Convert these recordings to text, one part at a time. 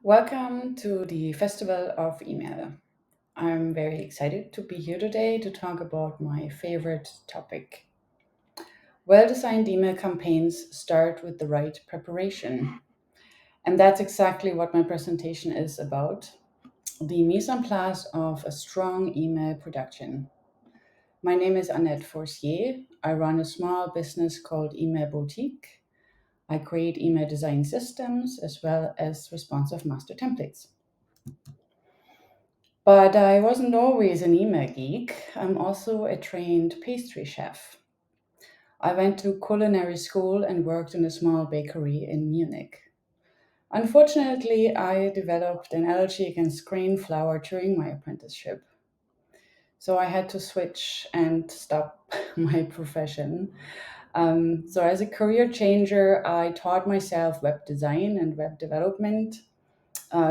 Welcome to the Festival of Email. I'm very excited to be here today to talk about my favorite topic. Well designed email campaigns start with the right preparation. And that's exactly what my presentation is about, the mise en place of a strong email production. My name is Annette Forcier. I run a small business called Email Boutique. I create email design systems as well as responsive master templates. But I wasn't always an email geek. I'm also a trained pastry chef. I went to culinary school and worked in a small bakery in Munich. Unfortunately, I developed an allergy against grain flour during my apprenticeship. So I had to switch and stop my profession. So, as a career changer, I taught myself web design and web development,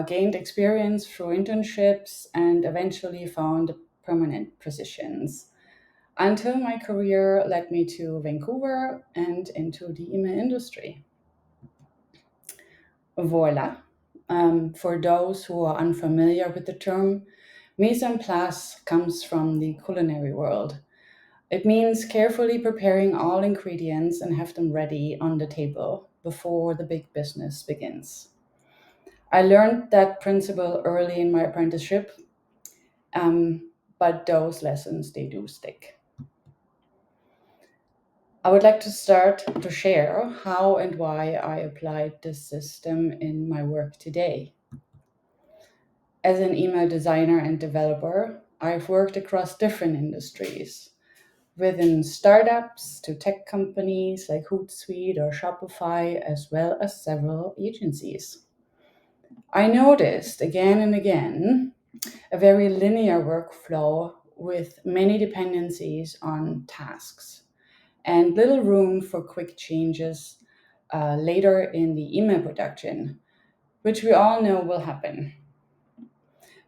gained experience through internships, and eventually found permanent positions until my career led me to Vancouver and into the email industry. Voila. For those who are unfamiliar with the term, mise en place comes from the culinary world. It means carefully preparing all ingredients and have them ready on the table before the big business begins. I learned that principle early in my apprenticeship, but those lessons they do stick. I would like to start to share how and why I applied this system in my work today. As an email designer and developer, I've worked across different industries, within startups to tech companies like Hootsuite or Shopify, as well as several agencies. I noticed again and again a very linear workflow with many dependencies on tasks and little room for quick changes later in the email production, which we all know will happen.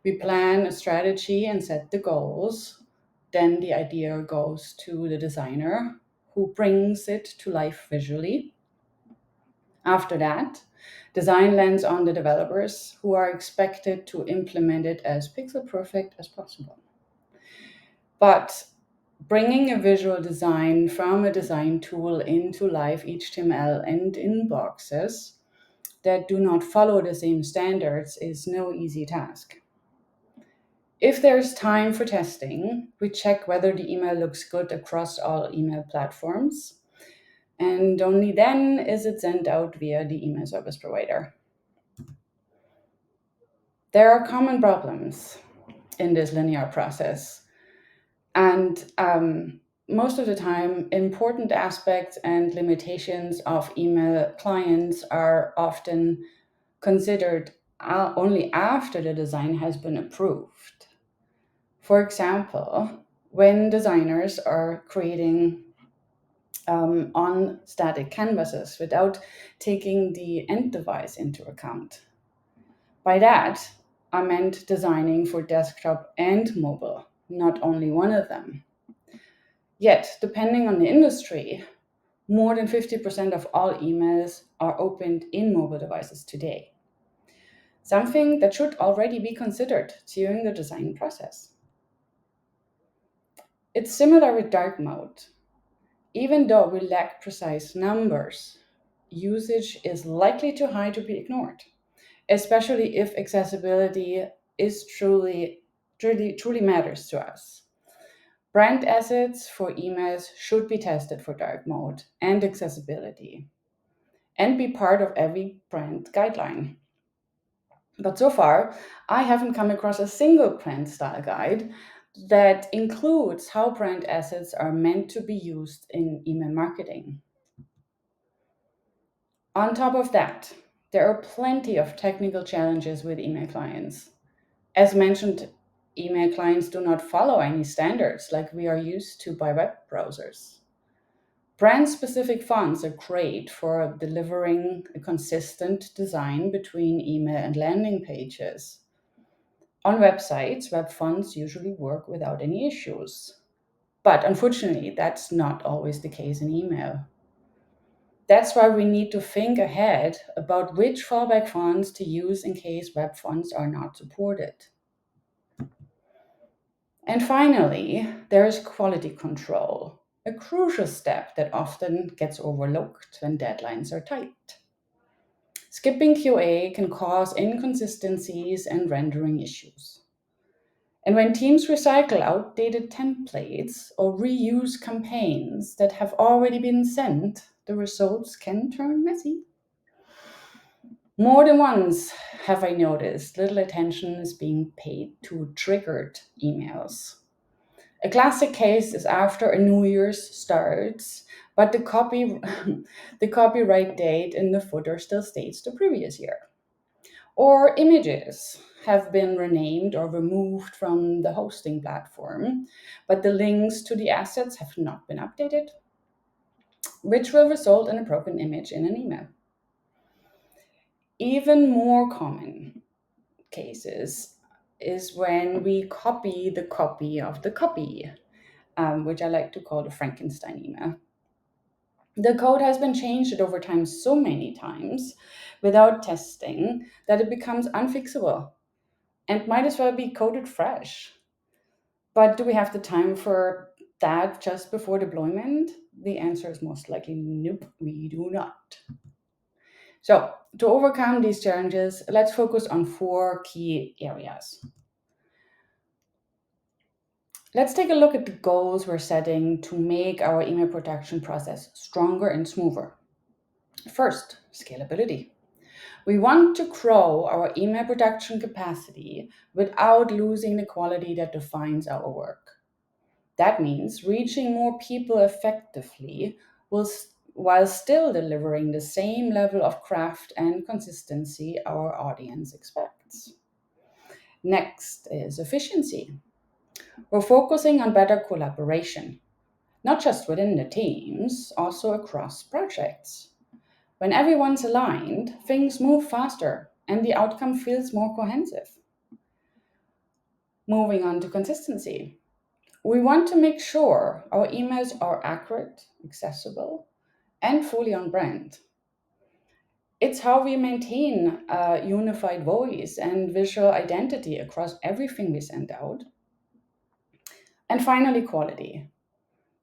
We plan a strategy and set the goals. Then the idea goes to the designer who brings it to life visually. After that, design lands on the developers who are expected to implement it as pixel perfect as possible. But bringing a visual design from a design tool into live HTML and inboxes that do not follow the same standards is no easy task. If there's time for testing, we check whether the email looks good across all email platforms, and only then is it sent out via the email service provider. There are common problems in this linear process, and most of the time, important aspects and limitations of email clients are often considered only after the design has been approved. For example, when designers are creating on static canvases without taking the end device into account. By that, I meant designing for desktop and mobile, not only one of them. Yet, depending on the industry, more than 50% of all emails are opened in mobile devices today, something that should already be considered during the design process. It's similar with dark mode. Even though we lack precise numbers, usage is likely too high to be ignored, especially if accessibility is truly matters to us. Brand assets for emails should be tested for dark mode and accessibility and be part of every brand guideline. But so far, I haven't come across a single brand style guide that includes how brand assets are meant to be used in email marketing. On top of that, there are plenty of technical challenges with email clients. As mentioned, email clients do not follow any standards like we are used to by web browsers. Brand specific fonts are great for delivering a consistent design between email and landing pages. On websites, web fonts usually work without any issues. But unfortunately, that's not always the case in email. That's why we need to think ahead about which fallback fonts to use in case web fonts are not supported. And finally, there's quality control, a crucial step that often gets overlooked when deadlines are tight. Skipping QA can cause inconsistencies and rendering issues. And when teams recycle outdated templates or reuse campaigns that have already been sent, the results can turn messy. More than once have I noticed little attention is being paid to triggered emails. A classic case is after a New Year's starts, but the copyright date in the footer still states the previous year. Or images have been renamed or removed from the hosting platform, but the links to the assets have not been updated, which will result in a broken image in an email. Even more common cases is when we copy the copy of the copy, which I like to call the Frankenstein email. The code has been changed over time so many times without testing that it becomes unfixable and might as well be coded fresh. But do we have the time for that just before deployment? The answer is most likely nope, we do not. So, to overcome these challenges, let's focus on four key areas. Let's take a look at the goals we're setting to make our email production process stronger and smoother. First, scalability. We want to grow our email production capacity without losing the quality that defines our work. That means reaching more people effectively while still delivering the same level of craft and consistency our audience expects. Next is efficiency. We're focusing on better collaboration, not just within the teams, also across projects. When everyone's aligned, things move faster and the outcome feels more cohesive. Moving on to consistency. We want to make sure our emails are accurate, accessible, and fully on brand. It's how we maintain a unified voice and visual identity across everything we send out. And finally, quality.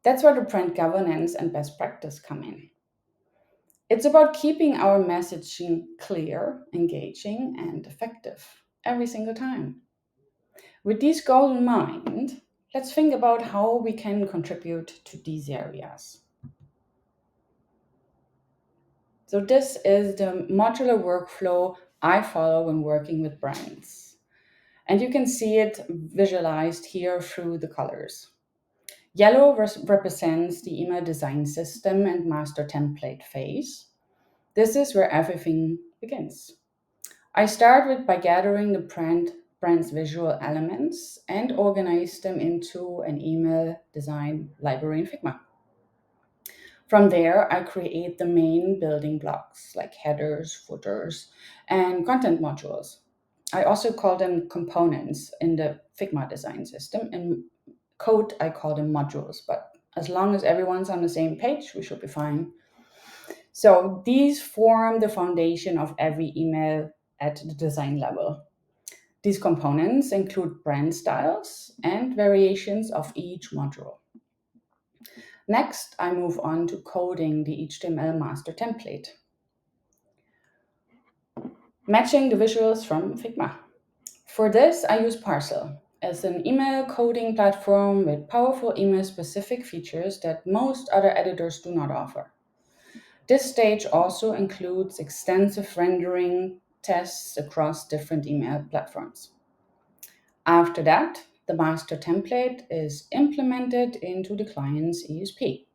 That's where the brand governance and best practice come in. It's about keeping our messaging clear, engaging, and effective every single time. With these goals in mind, let's think about how we can contribute to these areas. So, this is the modular workflow I follow when working with brands. And you can see it visualized here through the colors. Yellow represents the email design system and master template phase. This is where everything begins. I start with by gathering the brand's visual elements and organize them into an email design library in Figma. From there, I create the main building blocks like headers, footers, and content modules. I also call them components in the Figma design system. In code, I call them modules, but as long as everyone's on the same page, we should be fine. So these form the foundation of every email at the design level. These components include brand styles and variations of each module. Next, I move on to coding the HTML master template, matching the visuals from Figma. For this, I use Parcel as an email coding platform with powerful email-specific features that most other editors do not offer. This stage also includes extensive rendering tests across different email platforms. After that, the master template is implemented into the client's ESP.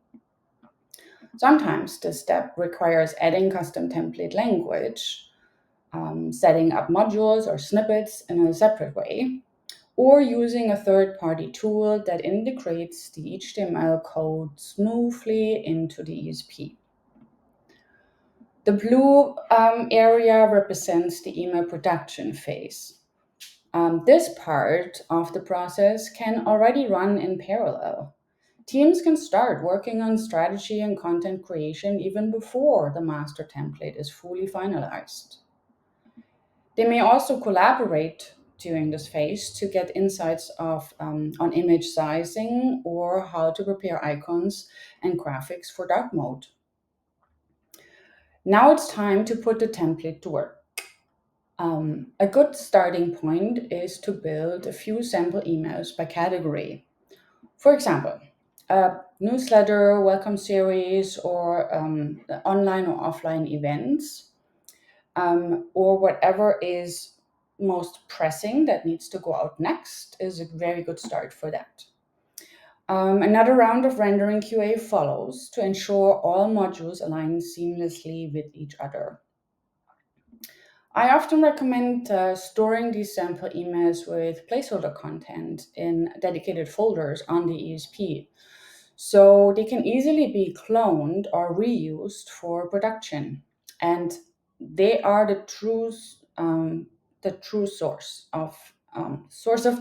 Sometimes this step requires adding custom template language, setting up modules or snippets in a separate way, or using a third-party tool that integrates the HTML code smoothly into the ESP. The blue area represents the email production phase. This part of the process can already run in parallel. Teams can start working on strategy and content creation even before the master template is fully finalized. They may also collaborate during this phase to get insights on image sizing or how to prepare icons and graphics for dark mode. Now it's time to put the template to work. A good starting point is to build a few sample emails by category. For example, a newsletter, welcome series, or online or offline events, or whatever is most pressing that needs to go out next is a very good start for that. Another round of rendering QA follows to ensure all modules align seamlessly with each other. I often recommend storing these sample emails with placeholder content in dedicated folders on the ESP, so they can easily be cloned or reused for production. And they are the true source of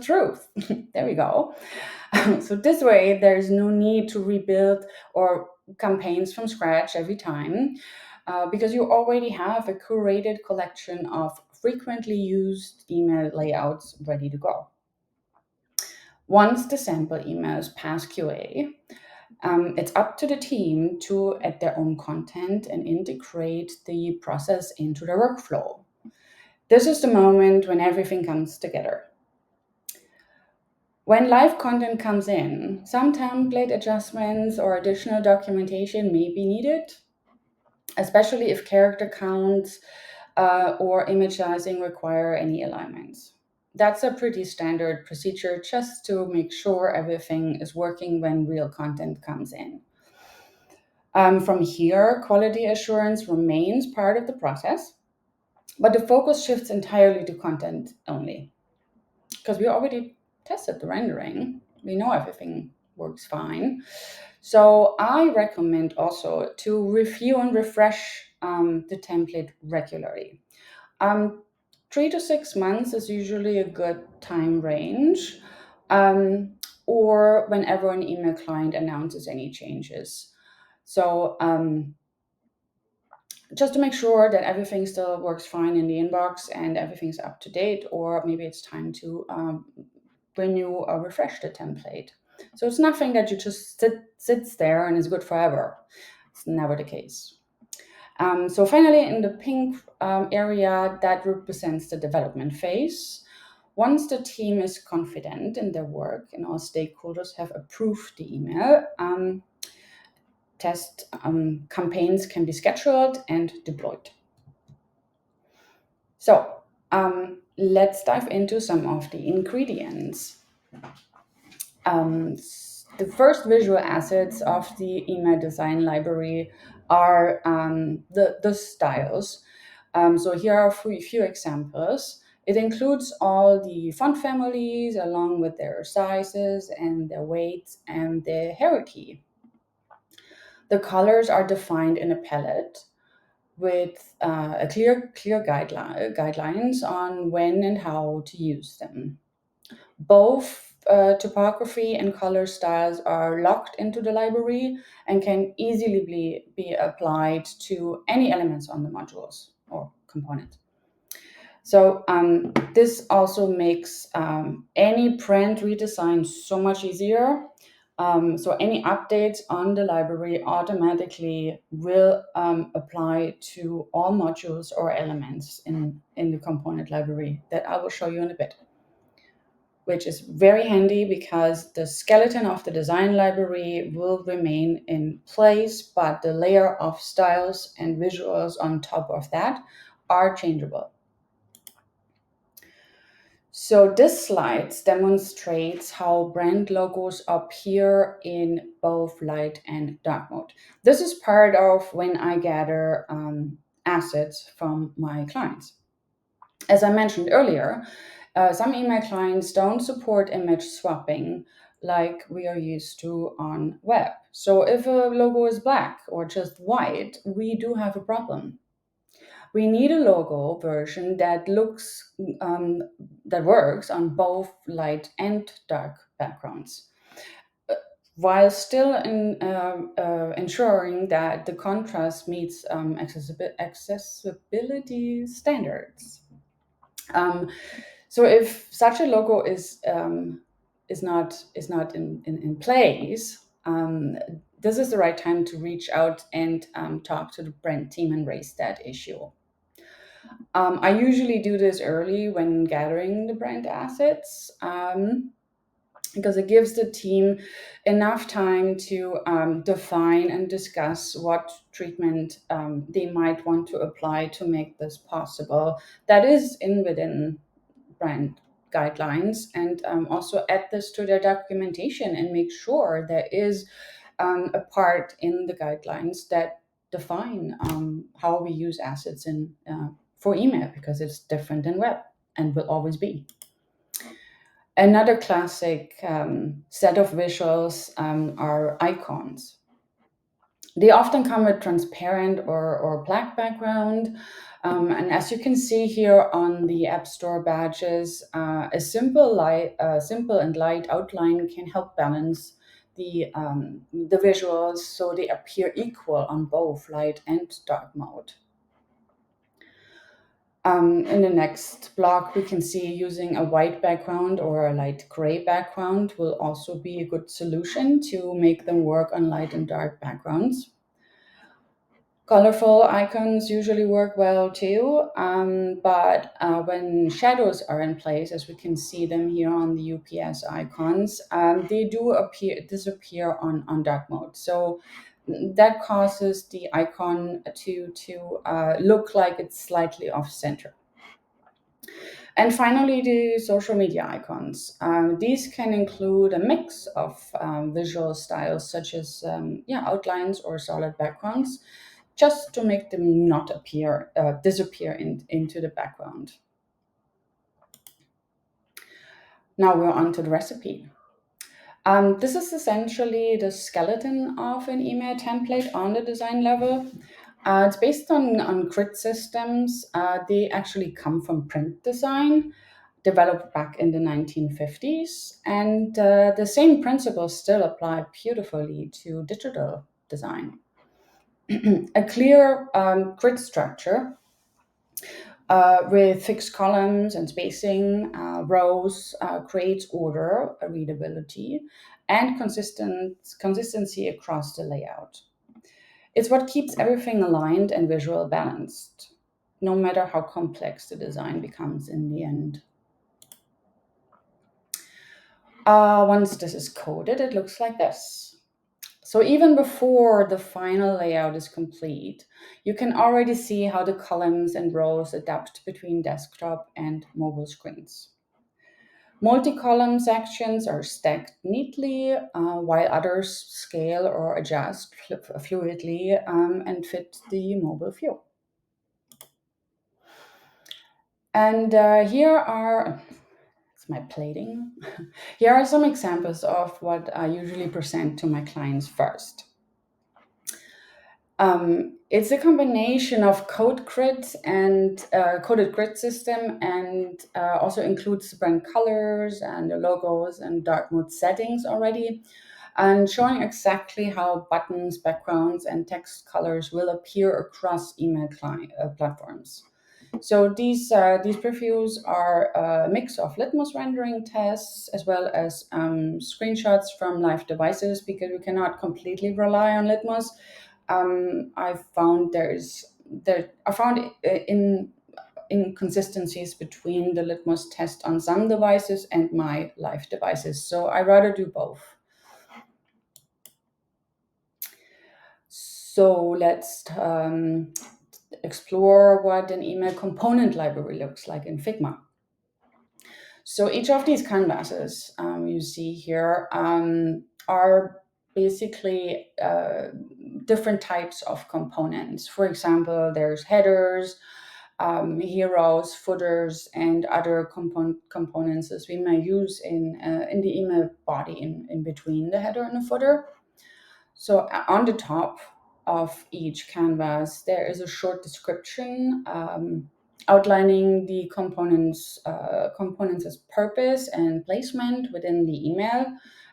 truth. There we go. So this way, there's no need to rebuild or campaigns from scratch every time, because you already have a curated collection of frequently used email layouts ready to go. Once the sample emails pass QA, it's up to the team to add their own content and integrate the process into their workflow. This is the moment when everything comes together. When live content comes in, some template adjustments or additional documentation may be needed, especially if character counts or image sizing require any alignments. That's a pretty standard procedure just to make sure everything is working when real content comes in. From here, quality assurance remains part of the process, but the focus shifts entirely to content only because we already tested the rendering. We know everything works fine. So I recommend also to review and refresh the template regularly. 3 to 6 months is usually a good time range, or whenever an email client announces any changes. So just to make sure that everything still works fine in the inbox and everything's up to date, or maybe it's time to renew or refresh the template. So it's nothing that you just sits there and is good forever. It's never the case. So finally, in the pink area, that represents the development phase. Once the team is confident in their work and all stakeholders have approved the email, test campaigns can be scheduled and deployed. So let's dive into some of the ingredients. The first visual assets of the email design library are the styles. So here are a few examples. It includes all the font families along with their sizes and their weights and their hierarchy. The colors are defined in a palette with a clear guidelines on when and how to use them. Both typography and color styles are locked into the library and can easily be applied to any elements on the modules or component. So this also makes any print redesign so much easier. So any updates on the library automatically will apply to all modules or elements in the component library that I will show you in a bit, which is very handy because the skeleton of the design library will remain in place, but the layer of styles and visuals on top of that are changeable. So this slide demonstrates how brand logos appear in both light and dark mode. This is part of when I gather assets from my clients. As I mentioned earlier, some email clients don't support image swapping like we are used to on web. So if a logo is black or just white, we do have a problem. We need a logo version that that works on both light and dark backgrounds. while still ensuring that the contrast meets accessibility standards. Um, so if such a logo is not in place, this is the right time to reach out and talk to the brand team and raise that issue. I usually do this early when gathering the brand assets. Because it gives the team enough time to define and discuss what treatment they might want to apply to make this possible. That is within brand guidelines, and also add this to their documentation and make sure there is a part in the guidelines that define how we use assets in for email, because it's different than web and will always be. Another classic set of visuals are icons. They often come with transparent or black background. And as you can see here on the App Store badges, a simple and light outline can help balance the visuals so they appear equal on both light and dark mode. In the next block, we can see using a white background or a light gray background will also be a good solution to make them work on light and dark backgrounds. Colorful icons usually work well too, but when shadows are in place, as we can see them here on the UPS icons, they do disappear on dark mode. So that causes the icon to look like it's slightly off center. And finally, the social media icons. These can include a mix of visual styles, such as outlines or solid backgrounds, just to make them not disappear into the background. Now we're on to the recipe. This is essentially the skeleton of an email template on the design level. It's based on grid systems. They actually come from print design, developed back in the 1950s. And the same principles still apply beautifully to digital design. A clear grid structure with fixed columns and spacing, rows creates order, readability, and consistency across the layout. It's what keeps everything aligned and visual balanced, no matter how complex the design becomes in the end. Once this is coded, it looks like this. So even before the final layout is complete, you can already see how the columns and rows adapt between desktop and mobile screens. Multi-column sections are stacked neatly, while others scale or adjust fluidly and fit the mobile view. And it's my plating. Here are some examples of what I usually present to my clients first. It's a combination of coded grid system, and also includes brand colors and the logos and dark mode settings already, and showing exactly how buttons, backgrounds, and text colors will appear across email client platforms. So these previews are a mix of Litmus rendering tests as well as screenshots from live devices, because we cannot completely rely on Litmus. I found inconsistencies between the Litmus test on some devices and my live devices, so I rather do both. So let's explore what an email component library looks like in Figma. So each of these canvases you see here are basically different types of components. For example, there's headers, heroes, footers, and other components as we may use in the email body in between the header and the footer. So on the top of each canvas, there is a short description outlining the components' purpose and placement within the email,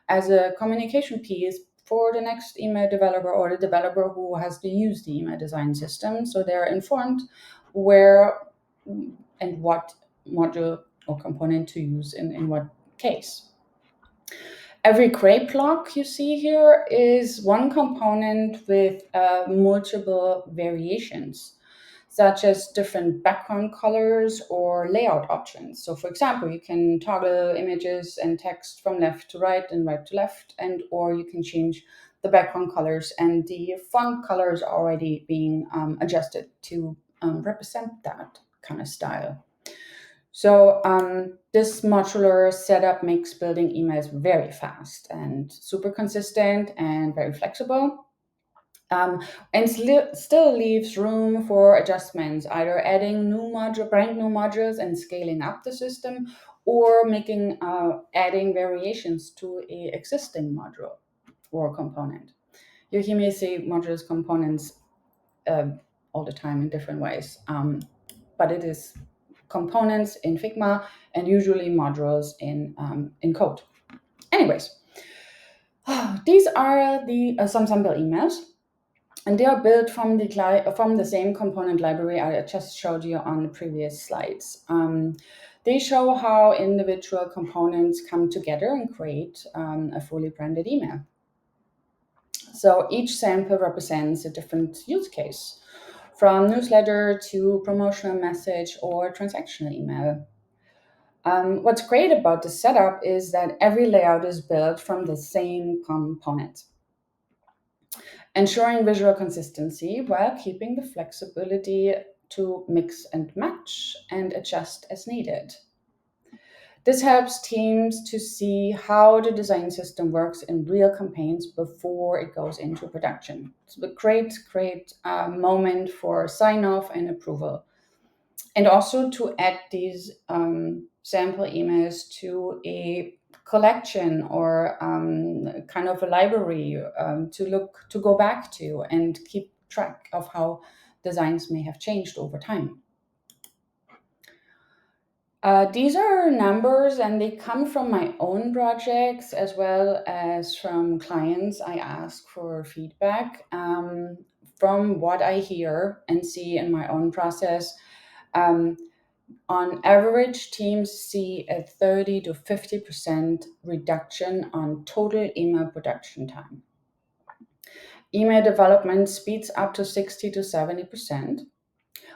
as a communication piece for the next email developer or the developer who has to use the email design system, so they're informed where and what module or component to use in what case. Every create block you see here is one component with multiple variations, such as different background colors or layout options. So for example, you can toggle images and text from left to right and right to left, and or you can change the background colors and the font colors already being adjusted to represent that kind of style. So this modular setup makes building emails very fast and super consistent and very flexible. And still leaves room for adjustments, either adding brand new modules and scaling up the system, or adding variations to a existing module or component. You hear me say modules, components all the time in different ways, but it is components in Figma and usually modules in code. Anyways, these are the some sample emails, and they are built from the same component library I just showed you on the previous slides. They show how individual components come together and create a fully branded email. So each sample represents a different use case, from newsletter to promotional message or transactional email. What's great about this setup is that every layout is built from the same component, ensuring visual consistency while keeping the flexibility to mix and match and adjust as needed. This helps teams to see how the design system works in real campaigns before it goes into production. It's a great moment for sign off and approval. And also to add these sample emails to a collection or kind of a library to go back to and keep track of how designs may have changed over time. These are numbers, and they come from my own projects as well as from clients. I ask for feedback from what I hear and see in my own process. On average, teams see a 30 to 50% reduction on total email production time. Email development speeds up to 60 to 70%,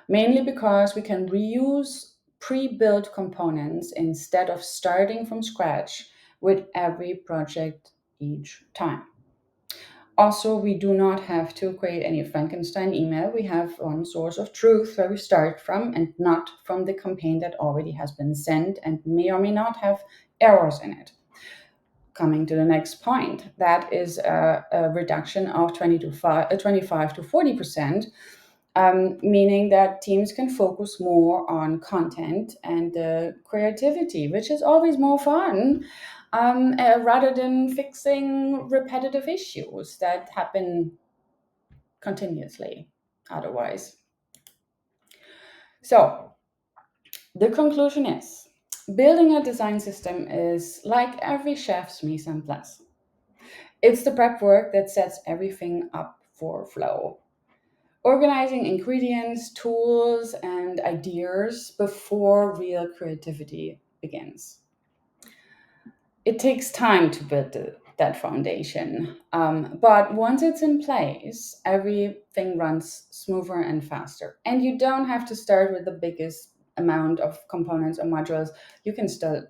mainly because we can reuse pre-built components instead of starting from scratch with every project each time. Also, we do not have to create any Frankenstein email. We have one source of truth where we start from, and not from the campaign that already has been sent and may or may not have errors in it. Coming to the next point, that is a reduction of 25 to 40%, meaning that teams can focus more on content and creativity, which is always more fun, rather than fixing repetitive issues that happen continuously otherwise. So the conclusion is, building a design system is like every chef's mise en place. It's the prep work that sets everything up for flow. Organizing ingredients, tools, and ideas before real creativity begins. It takes time to build that foundation, but once it's in place, everything runs smoother and faster. And you don't have to start with the biggest amount of components or modules. You can still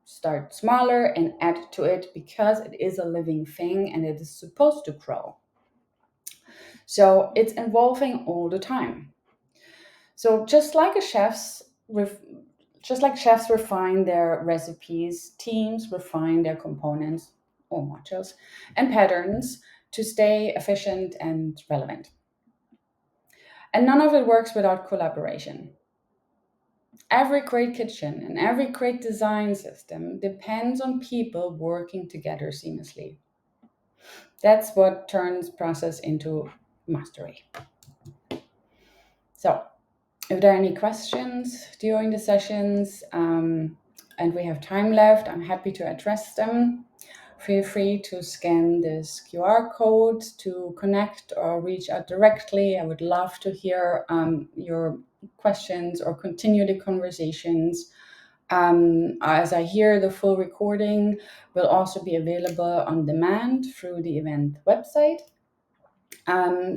start smaller and add to it, because it is a living thing and it is supposed to grow. So it's evolving all the time. So just like chefs refine their recipes, teams refine their components or modules and patterns to stay efficient and relevant. And none of it works without collaboration. Every great kitchen and every great design system depends on people working together seamlessly. That's what turns process into mastery. So, if there are any questions during the sessions and we have time left, I'm happy to address them. Feel free to scan this QR code to connect or reach out directly. I would love to hear your questions or continue the conversations. As I hear, the full recording will also be available on demand through the event website.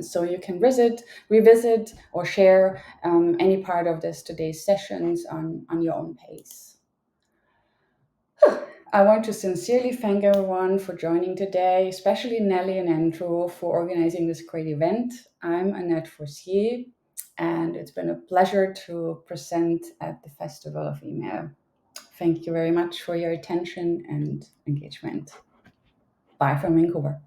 So you can revisit, or share any part of today's sessions on your own pace. I want to sincerely thank everyone for joining today, especially Nelly and Andrew for organizing this great event. I'm Annette Forcier, and it's been a pleasure to present at the Festival of Email. Thank you very much for your attention and engagement. Bye from Vancouver.